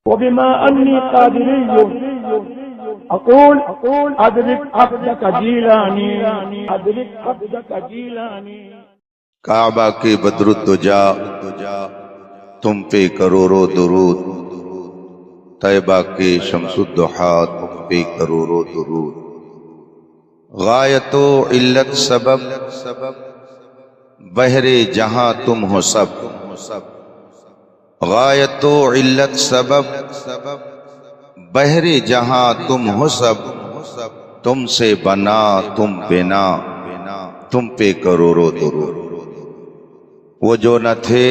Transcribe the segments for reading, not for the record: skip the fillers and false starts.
وبما أني قادري أقول أدرك عبدك جيلاني أدرك عبدك جيلاني. کعبہ کے بدر الدجا تم پہ کروڑوں درود، طیبہ کے شمس الضحیٰ تم پہ کروڑوں درود. غایت و علت سبب بحر جہاں تم ہو سب، غایت و علت سبب بحر جہاں تم ہو سب. تم سے بنا تم بنا تم پہ کروڑوں درود. وہ جو نہ تھے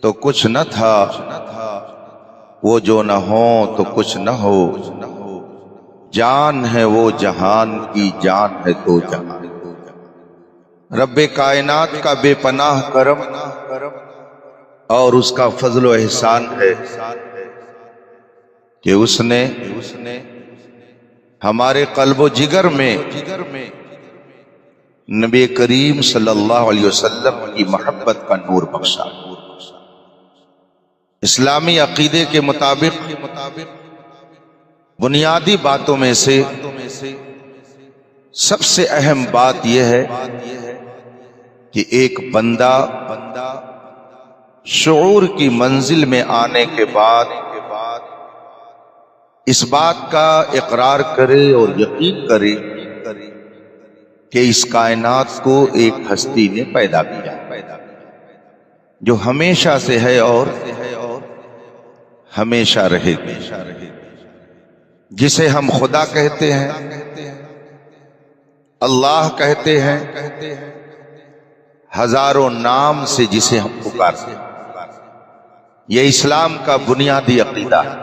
تو کچھ نہ تھا، وہ جو نہ ہو تو کچھ نہ ہو. جان ہے وہ جہان کی جان ہے تو جہان. رب کائنات کا بے پناہ کرم اور اس کا فضل و احسان ہے کہ اس نے ہمارے قلب و جگر میں نبی کریم صلی اللہ علیہ وسلم کی محبت کا نور بخشا. اسلامی عقیدے کے مطابق بنیادی باتوں میں سے سب سے اہم بات یہ ہے کہ ایک بندہ شعور کی منزل میں آنے کے بعد اس بات کا اقرار کرے اور یقین کرے کہ اس کائنات کو ایک ہستی نے پیدا کیا جو ہمیشہ سے ہے اور ہمیشہ رہے گی، جسے ہم خدا کہتے ہیں، اللہ کہتے ہیں، ہزاروں نام سے جسے ہم پکارتے ہیں. یہ اسلام کا بنیادی عقیدہ ہے.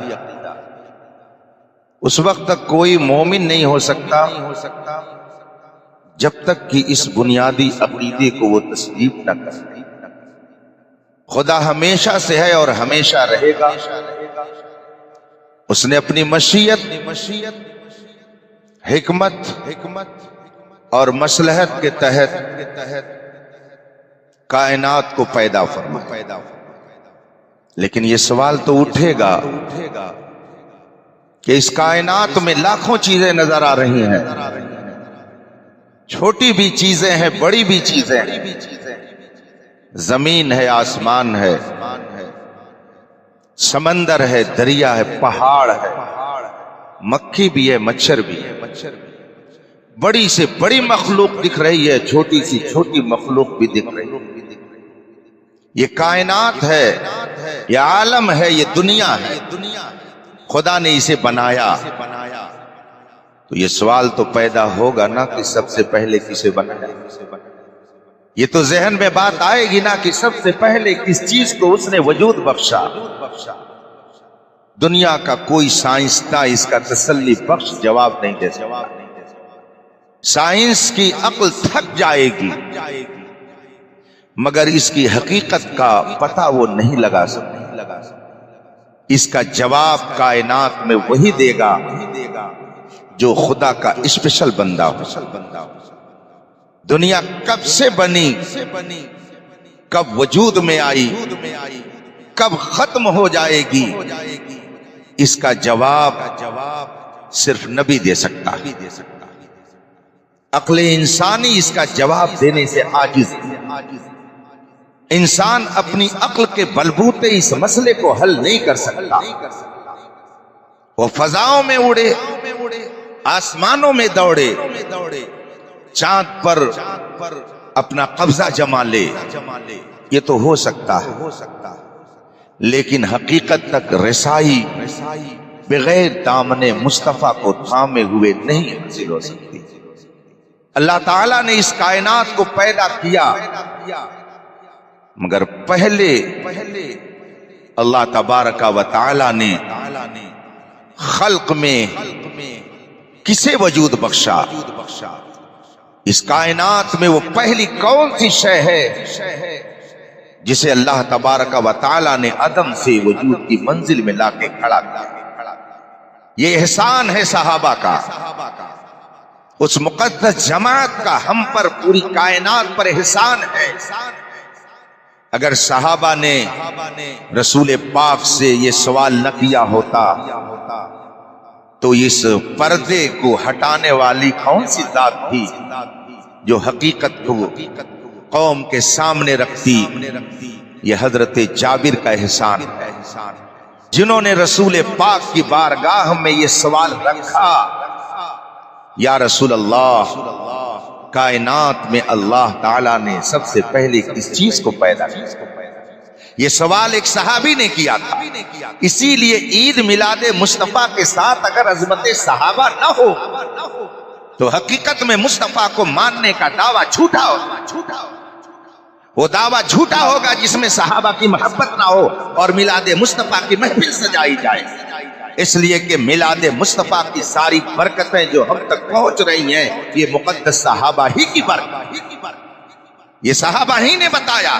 اس وقت تک کوئی مومن نہیں ہو سکتا جب تک کہ اس بنیادی عقیدے کو وہ تسلیم نہ کرے. خدا ہمیشہ سے ہے اور ہمیشہ رہے گا. اس نے اپنی مشیت، حکمت اور مصلحت کے تحت کائنات کو پیدا فرمایا. لیکن یہ سوال تو اٹھے گا کہ اس کائنات میں لاکھوں چیزیں نظر آ رہی ہیں، چھوٹی بھی چیزیں ہیں، بڑی بھی چیزیں ہیں. زمین ہے، آسمان ہے، سمندر ہے، دریا ہے، پہاڑ ہے، مکھی بھی ہے، مچھر بھی ہے. بڑی سے بڑی مخلوق دکھ رہی ہے، چھوٹی سی چھوٹی مخلوق بھی دکھ رہی ہے. یہ کائنات ہے، یہ عالم ہے، یہ دنیا ہے. خدا نے اسے بنایا تو یہ سوال تو پیدا ہوگا نا کہ سب سے پہلے کسے بنایا. یہ تو ذہن میں بات آئے گی نا کہ سب سے پہلے کس چیز کو اس نے وجود بخشا. دنیا کا کوئی سائنسداں اس کا تسلی بخش جواب نہیں دے سکتا. سائنس کی عقل تھک جائے گی مگر اس کی حقیقت کا پتہ وہ نہیں لگا سکتی. اس کا جواب کائنات میں وہی دے گا جو خدا کا اسپیشل بندہ ہو. دنیا کب سے بنی، کب وجود میں آئی، کب ختم ہو جائے گی، اس کا جواب صرف نبی دے سکتا ہے. عقل انسانی اس کا جواب دینے سے عاجز ہے. انسان اپنی عقل کے بلبوتے اس مسئلے کو حل نہیں کر سکتا. وہ فضاؤں میں اڑے، آسمانوں میں دوڑے، چاند پر اپنا قبضہ جما لے، یہ تو ہو سکتا ہے، لیکن حقیقت تک رسائی بغیر دامن مصطفیٰ کو تھامے ہوئے نہیں حاصل ہو سکتی. اللہ تعالیٰ نے اس کائنات کو پیدا کیا مگر پہلے اللہ تبارک و تعالی نے خلق میں کسے وجود بخشا. اس کائنات میں وہ پہلی کون سی شے ہے جسے اللہ تبارک و تعالی نے عدم سے وجود کی منزل میں لا کے کھڑا کیا. یہ احسان ہے صحابہ کا، اس مقدس جماعت کا ہم پر، پوری کائنات پر احسان ہے اگر صحابہ نے رسول پاک سے یہ سوال نہ کیا ہوتا تو اس پردے کو ہٹانے والی کون سی ذات تھی جو حقیقت کو قوم کے سامنے رکھتی؟ یہ حضرت جابر کا احسان ہے، جنہوں نے رسول پاک کی بارگاہ میں یہ سوال رکھا، یا رسول اللہ، کائنات میں اللہ تعالیٰ نے سب سے پہلے کس چیز کو پیدا کیا؟ یہ سوال ایک صحابی نے کیا تھا۔ اسی لیے عید میلاد مصطفیٰ کے ساتھ اگر عظمت صحابہ نہ ہو تو حقیقت میں مصطفیٰ کو ماننے کا دعویٰ جھوٹا ہوگا۔ وہ دعویٰ جھوٹا ہوگا جس میں صحابہ کی محبت نہ ہو اور میلاد مصطفیٰ کی محفل سجائی جائے۔ اس لیے کہ میلاد مصطفیٰ کی ساری برکتیں جو ہم تک پہنچ رہی ہیں یہ مقدس صحابہ ہی کی برکت، یہ صحابہ ہی نے بتایا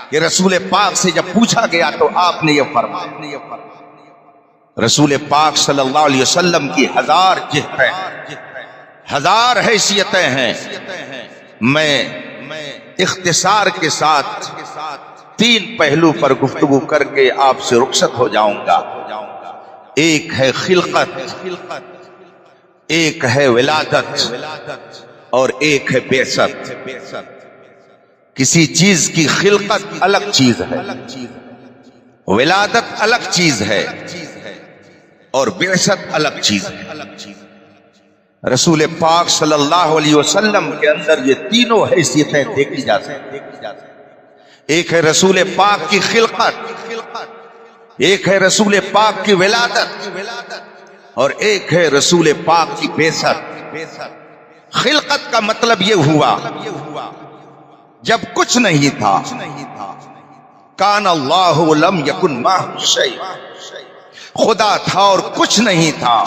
کہ رسول پاک سے جب پوچھا گیا تو آپ نے یہ فرمایا۔ رسول پاک صلی اللہ علیہ وسلم کی ہزار جہتیں، ہزار حیثیتیں ہیں، میں اختصار کے ساتھ تین پہلو پر گفتگو کر کے آپ سے رخصت ہو جاؤں گا۔ ایک ہے خلقت، ایک ہے ولادت، اور ایک ہے بعثت۔ کسی چیز کی خلقت الگ چیز ہے، ولادت الگ چیز ہے، اور بعثت الگ چیز ہے۔ رسول پاک صلی اللہ علیہ وسلم کے اندر یہ تینوں حیثیتیں دیکھی جا سکتی ہیں۔ ایک ہے رسول پاک کی خلقت، ایک ہے رسول پاک کی ولادت، اور ایک ہے رسول پاک کی بعثت۔ خلقت کا مطلب یہ ہوا جب کچھ نہیں تھا، کان اللہ لم یکن معہ شیء، خدا تھا اور کچھ نہیں تھا،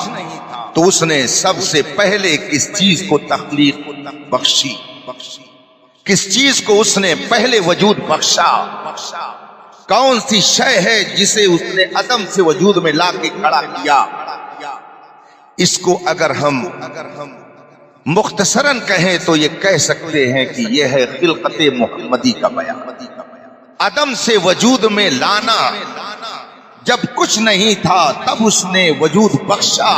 تو اس نے سب سے پہلے کس چیز کو تخلیق بخشی، کس چیز کو اس نے پہلے وجود بخشا؟ کون سی شے ہے جسے اس نے عدم سے وجود میں لا کے کھڑا کیا؟ اس کو اگر ہم مختصراً کہیں تو یہ کہہ سکتے ہیں کہ یہ ہے خلقت محمدی کا بیان۔ عدم سے وجود میں لانا، جب کچھ نہیں تھا تب اس نے وجود بخشا،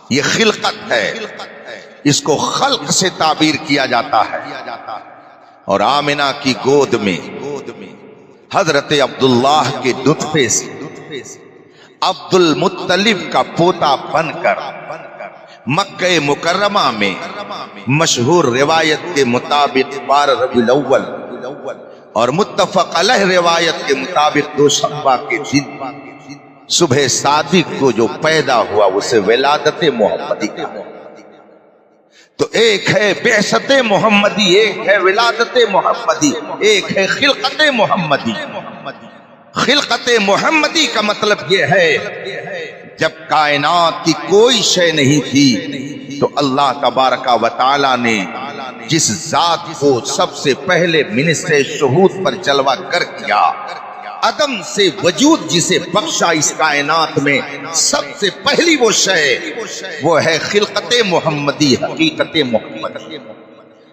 یہ خلقت ہے۔ اس کو خلق سے تعبیر کیا جاتا ہے۔ اور آمنہ کی گود میں حضرت عبداللہ کے نطفے سے عبد المطلب کا پوتا بن کر مکہ مکرمہ میں مشہور روایت کے مطابق 12 ربیع الاول اور متفق علیہ روایت کے مطابق دوشنبہ کے دن صبح صادق کو جو پیدا ہوا اسے ولادت محمدی کہا۔ تو ایک ہے بعثت محمدی، ایک ہے ولادت محمدی، ایک ہے خلقت محمدی۔ خلقت محمدی کا مطلب یہ ہے جب کائنات کی کوئی شے نہیں تھی تو اللہ تبارک و تعالی نے جس ذات کو سب سے پہلے منصب شہود پر جلوہ کر کیا، عدم سے وجود جسے بخشا اس کائنات میں، سب سے پہلی وہ شے وہ ہے خلقت محمدی، حقیقت محمدی۔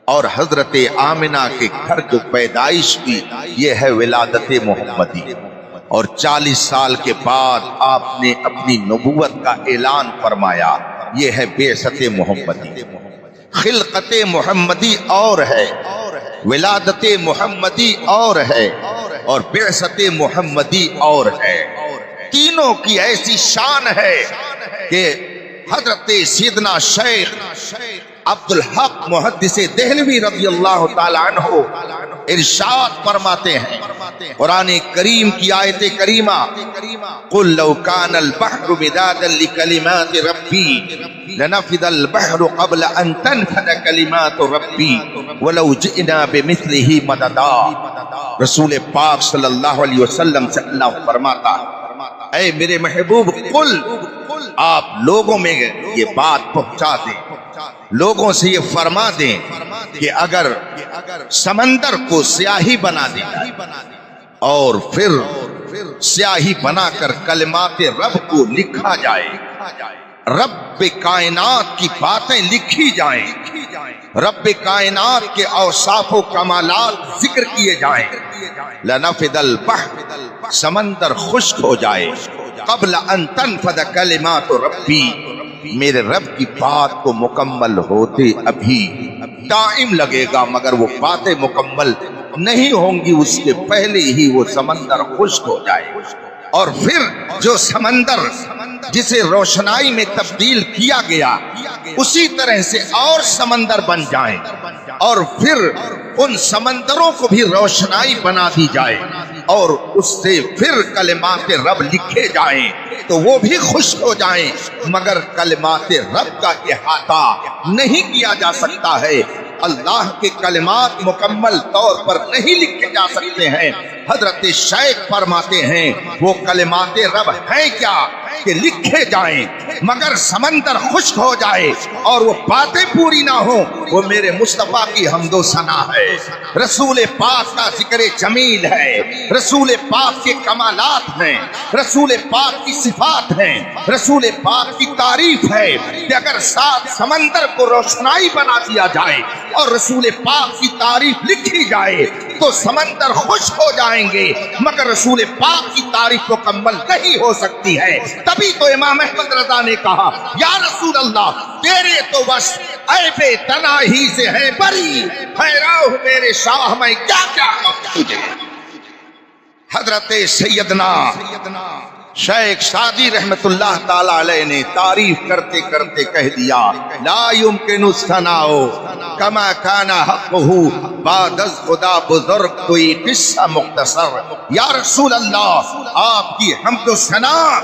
اور حضرت آمنہ کے گھر جو پیدائش کی یہ ہے ولادت محمدی۔ اور 40 سال کے بعد آپ نے اپنی نبوت کا اعلان فرمایا، یہ ہے بعثت محمدی۔ خلقت محمدی اور ہے، ولادت محمدی اور ہے، اور بعثت محمدی اور ہے۔ تینوں کی ایسی شان ہے کہ حضرت سیدنا شیخ عبدالحق محدث دہلوی رضی اللہ تعالی عنہ ارشاد فرماتے ہیں قرآن کریم کی آیت کریمہ، قل لو کان البحر مدادا لکلمات ربی لنفد البحر قبل ان تنفد کلمات ربی ولو جئنا بمثلہ مددا۔ رسول پاک صلی اللہ علیہ وسلم سے اللہ فرماتا، اے میرے محبوب، قل، آپ لوگوں میں یہ بات پہنچا دیں، لوگوں سے یہ فرما دیں کہ اگر سمندر کو سیاہی بنا دیں اور پھر سیاہی بنا کر کلمات رب کو لکھا جائے، رب کائنات کی باتیں لکھی جائیں، رب کائنات کے اوصاف و کمالات ذکر کیے جائیں، لنفد البحر، سمندر خشک ہو جائے، قبل ان تنفد کلمات ربی، میرے رب کی بات کو مکمل ہوتے ابھی ٹائم لگے گا، مگر وہ باتیں مکمل نہیں ہوں گی اس کے پہلے ہی وہ سمندر خشک ہو جائے۔ اور پھر جو سمندر جسے روشنائی میں تبدیل کیا گیا اسی طرح سے اور سمندر بن جائیں، اور پھر ان سمندروں کو بھی روشنائی بنا دی جائے، اور اس سے پھر کلمات رب لکھے جائیں تو وہ بھی خشک ہو جائیں، مگر کلمات رب کا احاطہ نہیں کیا جا سکتا ہے۔ اللہ کے کلمات مکمل طور پر نہیں لکھے جا سکتے ہیں۔ حضرت شیخ فرماتے ہیں وہ کلمات رب ہیں کیا کہ لکھے جائیں مگر سمندر خشک ہو جائے اور وہ باتیں پوری نہ ہوں، وہ میرے مصطفیٰ کی حمد و ثنا ہے، رسول پاک کا ذکر جمیل ہے، رسول پاک کے کمالات ہیں، رسول پاک کی صفات ہیں، رسول پاک کی تعریف ہے کہ اگر 7 سمندر کو روشنائی بنا دیا جائے اور رسول پاک کی تعریف لکھی جائے تو سمندر خشک ہو جائیں گے، مگر رسول پاک کی تعریف مکمل نہیں ہو سکتی ہے۔ تبھی تو امام احمد رضا نے کہا یا رسول اللہ تیرے تو بس عیب تناہی سے ہے بری، حیران میرے شاہ میں کیا کیا تجھے۔ حضرت سیدنا شیخ سعدی رحمت اللہ تعالی علیہ نے تعریف کرتے کرتے کہہ دیا لا یمکن الثناء کما کان حقہ بعد از خدا بزرگ کوئی قصہ مختصر۔ یا رسول اللہ آپ کی حمد و ثنا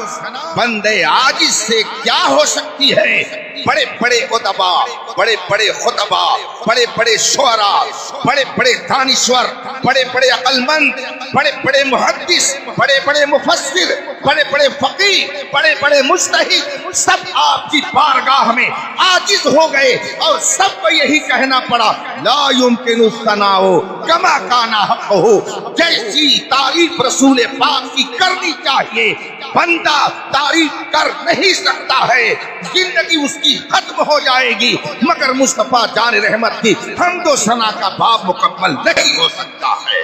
بندے عاجز سے کیا ہو سکتی ہے؟ بڑے بڑے ادبا، بڑے بڑے خطبا، بڑے بڑے شعراء، بڑے بڑے دانشور، بڑے بڑے عقل مند، بڑے بڑے محدث، بڑے بڑے مفسر، بڑے بڑے فقیہ، بڑے بڑے مجتہد، سب آپ کی بارگاہ میں عاجز ہو گئے اور سب کو یہی کہنا پڑا لا یمکن الثناء کما کان حقہ، جیسی تعریف رسول پاک کی کرنی چاہیے بندہ تعریف کر نہیں سکتا ہے، زندگی اس کی ختم ہو جائے گی مگر مصطفیٰ جان رحمت کی حمد و ثنا کا باب مکمل نہیں ہو سکتا ہے۔